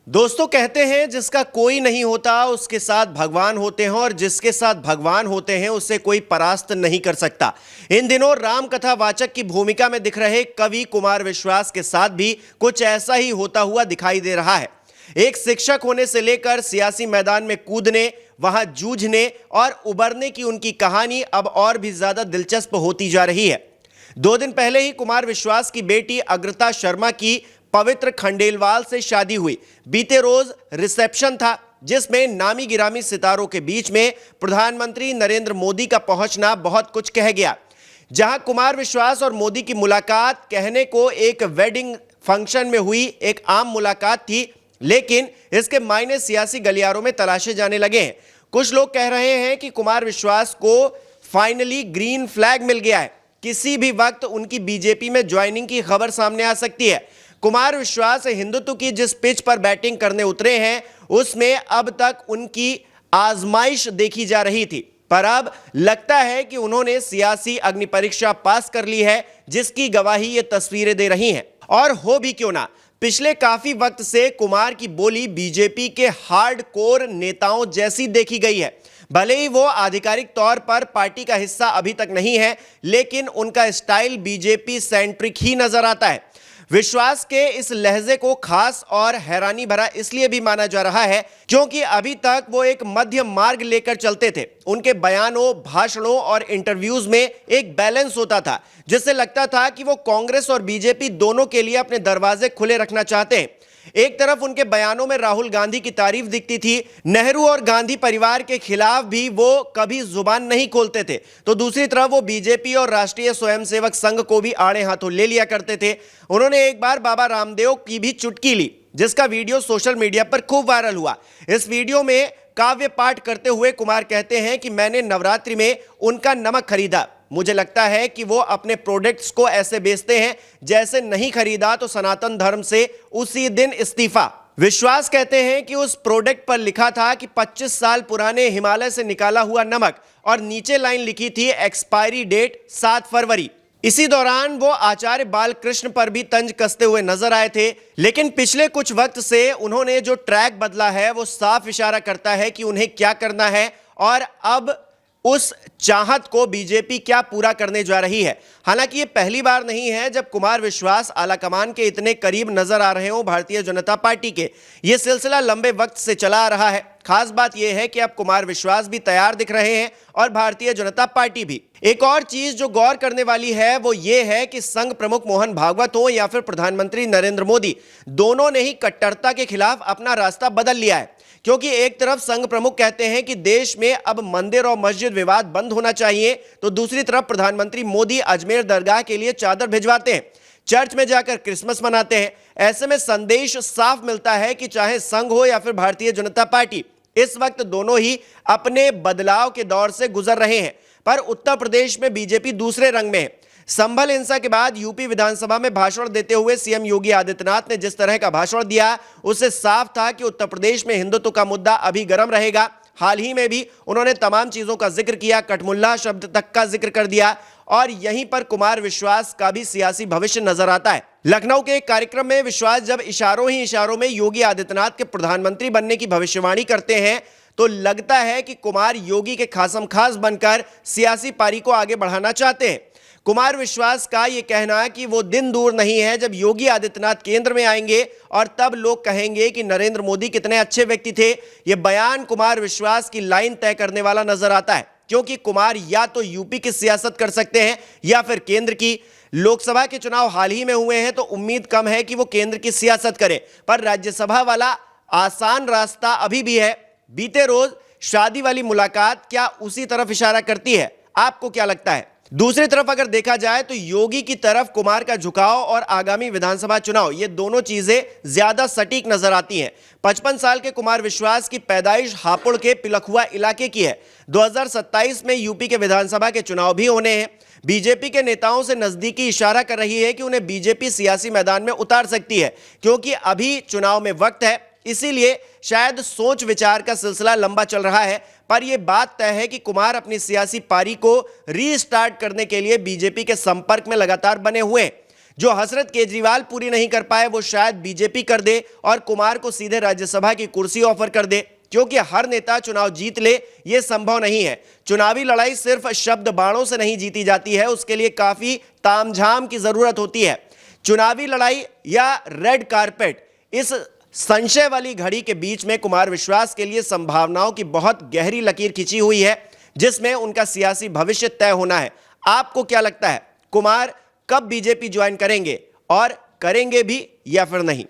दोस्तों कहते हैं जिसका कोई नहीं होता उसके साथ भगवान होते हैं और जिसके साथ भगवान होते हैं उससे कोई परास्त नहीं कर सकता। इन दिनों राम कथा वाचक की भूमिका में दिख रहे कवि कुमार विश्वास के साथ भी कुछ ऐसा ही होता हुआ दिखाई दे रहा है। एक शिक्षक होने से लेकर सियासी मैदान में कूदने, वहां जूझने और उबरने की उनकी कहानी अब और भी ज्यादा दिलचस्प होती जा रही है। 2 दिन पहले ही कुमार विश्वास की बेटी अग्रता शर्मा की पवित्र खंडेलवाल से शादी हुई। बीते रोज रिसेप्शन था जिसमें नामी गिरामी सितारों के बीच में प्रधानमंत्री नरेंद्र मोदी का पहुंचना बहुत कुछ कह गया। जहां कुमार विश्वास और मोदी की मुलाकात कहने को एक वेडिंग फंक्शन में हुई एक आम मुलाकात थी, लेकिन इसके मायने सियासी गलियारों में तलाशे जाने लगे हैं। कुछ लोग कह रहे हैं कि कुमार विश्वास को फाइनली ग्रीन फ्लैग मिल गया है, किसी भी वक्त उनकी बीजेपी में ज्वाइनिंग की खबर सामने आ सकती है। कुमार विश्वास हिंदुत्व की जिस पिच पर बैटिंग करने उतरे हैं उसमें अब तक उनकी आजमाइश देखी जा रही थी, पर अब लगता है कि उन्होंने सियासी अग्नि परीक्षा पास कर ली है, जिसकी गवाही ये तस्वीरें दे रही हैं। और हो भी क्यों ना, पिछले काफी वक्त से कुमार की बोली बीजेपी के हार्डकोर नेताओं जैसी देखी गई है। भले ही वो आधिकारिक तौर पर पार्टी का हिस्सा अभी तक नहीं है, लेकिन उनका स्टाइल बीजेपी सेंट्रिक ही नजर आता है। विश्वास के इस लहजे को खास और हैरानी भरा इसलिए भी माना जा रहा है क्योंकि अभी तक वो एक मध्य मार्ग लेकर चलते थे। उनके बयानों, भाषणों और इंटरव्यूज में एक बैलेंस होता था, जिससे लगता था कि वो कांग्रेस और बीजेपी दोनों के लिए अपने दरवाजे खुले रखना चाहते हैं। एक तरफ उनके बयानों में राहुल गांधी की तारीफ दिखती थी, नेहरू और गांधी परिवार के खिलाफ भी वो कभी जुबान नहीं खोलते थे, तो दूसरी तरफ वो बीजेपी और राष्ट्रीय स्वयंसेवक संघ को भी आड़े हाथों ले लिया करते थे। उन्होंने एक बार बाबा रामदेव की भी चुटकी ली, जिसका वीडियो सोशल मीडिया पर खूब वायरल हुआ। इस वीडियो में काव्य पाठ करते हुए कुमार कहते हैं कि मैंने नवरात्रि में उनका नमक खरीदा। मुझे लगता है कि वो अपने प्रोडक्ट्स को ऐसे बेचते हैं जैसे नहीं खरीदा तो सनातन धर्म से उसी दिन इस्तीफा। विश्वास कहते हैं कि उस प्रोडक्ट पर लिखा था कि 25 साल पुराने हिमालय से निकाला हुआ नमक, और नीचे लाइन लिखी थी एक्सपायरी डेट 7 फरवरी। इसी दौरान वो आचार्य बालकृष्ण पर भी तंज कसते हुए नजर आए थे, लेकिन पिछले कुछ वक्त से उन्होंने जो ट्रैक बदला है वो साफ इशारा करता है कि उन्हें क्या करना है और अब उस चाहत को बीजेपी क्या पूरा करने जा रही है। हालांकि ये पहली बार नहीं है जब कुमार विश्वास आलाकमान के इतने करीब नजर आ रहे हो भारतीय जनता पार्टी के। ये सिलसिला लंबे वक्त से चला आ रहा है। खास बात यह है कि अब कुमार विश्वास भी तैयार दिख रहे हैं और भारतीय जनता पार्टी भी। एक और चीज जो गौर करने वाली है वो ये है कि संघ प्रमुख मोहन भागवत हो या फिर प्रधानमंत्री नरेंद्र मोदी, दोनों ने ही कट्टरता के खिलाफ अपना रास्ता बदल लिया है। क्योंकि एक तरफ संघ प्रमुख कहते हैं कि देश में अब मंदिर और मस्जिद विवाद बंद होना चाहिए, तो दूसरी तरफ प्रधानमंत्री मोदी अजमेर दरगाह के लिए चादर भिजवाते हैं, चर्च में जाकर क्रिसमस मनाते हैं। ऐसे में संदेश साफ मिलता है कि चाहे संघ हो या फिर भारतीय जनता पार्टी, इस वक्त दोनों ही अपने बदलाव के दौर से गुजर रहे हैं। पर उत्तर प्रदेश में बीजेपी दूसरे रंग में है। संभल हिंसा के बाद यूपी विधानसभा में भाषण देते हुए सीएम योगी आदित्यनाथ ने जिस तरह का भाषण दिया, उससे साफ था कि उत्तर प्रदेश में हिंदुत्व का मुद्दा अभी गर्म रहेगा। हाल ही में भी उन्होंने तमाम चीजों का जिक्र किया, कठमुल्ला शब्द तक का जिक्र कर दिया, और यहीं पर कुमार विश्वास का भी सियासी भविष्य नजर आता है। लखनऊ के एक कार्यक्रम में विश्वास जब इशारों ही इशारों में योगी आदित्यनाथ के प्रधानमंत्री बनने की भविष्यवाणी करते हैं, तो लगता है कि कुमार योगी के खासम खास बनकर सियासी पारी को आगे बढ़ाना चाहते हैं। कुमार विश्वास का यह कहना है कि वो दिन दूर नहीं है जब योगी आदित्यनाथ केंद्र में आएंगे और तब लोग कहेंगे कि नरेंद्र मोदी कितने अच्छे व्यक्ति थे। यह बयान कुमार विश्वास की लाइन तय करने वाला नजर आता है, क्योंकि कुमार या तो यूपी की सियासत कर सकते हैं या फिर केंद्र की। लोकसभा के चुनाव हाल ही में हुए हैं तो उम्मीद कम है कि वो केंद्र की सियासत करें, पर राज्यसभा वाला आसान रास्ता अभी भी है। बीते रोज शादी वाली मुलाकात क्या उसी तरफ इशारा करती है? आपको क्या लगता है? दूसरी तरफ अगर देखा जाए तो योगी की तरफ कुमार का झुकाव और आगामी विधानसभा चुनाव, ये दोनों चीजें ज्यादा सटीक नजर आती हैं। 55 साल के कुमार विश्वास की पैदाइश हापुड़ के पिलखुआ इलाके की है। 2027 में यूपी के विधानसभा के चुनाव भी होने हैं। बीजेपी के नेताओं से नजदीकी इशारा कर रही है कि उन्हें बीजेपी सियासी मैदान में उतार सकती है, क्योंकि अभी चुनाव में वक्त है। इसीलिए शायद सोच विचार का सिलसिला लंबा चल रहा है, पर यह बात तय है कि कुमार अपनी सियासी पारी को रीस्टार्ट करने के लिए बीजेपी के संपर्क में लगातार बने हुए हैं। जो हसरत केजरीवाल पूरी नहीं कर पाए वो शायद बीजेपी कर दे और कुमार को सीधे राज्यसभा की कुर्सी ऑफर कर दे, क्योंकि हर नेता चुनाव जीत ले ये संभव नहीं है। चुनावी लड़ाई सिर्फ शब्द बाणों से नहीं जीती जाती है, उसके लिए काफी तामझाम की जरूरत होती है। चुनावी लड़ाई या रेड कारपेट, इस संशय वाली घड़ी के बीच में कुमार विश्वास के लिए संभावनाओं की बहुत गहरी लकीर खींची हुई है, जिसमें उनका सियासी भविष्य तय होना है। आपको क्या लगता है, कुमार कब बीजेपी ज्वाइन करेंगे और करेंगे भी या फिर नहीं?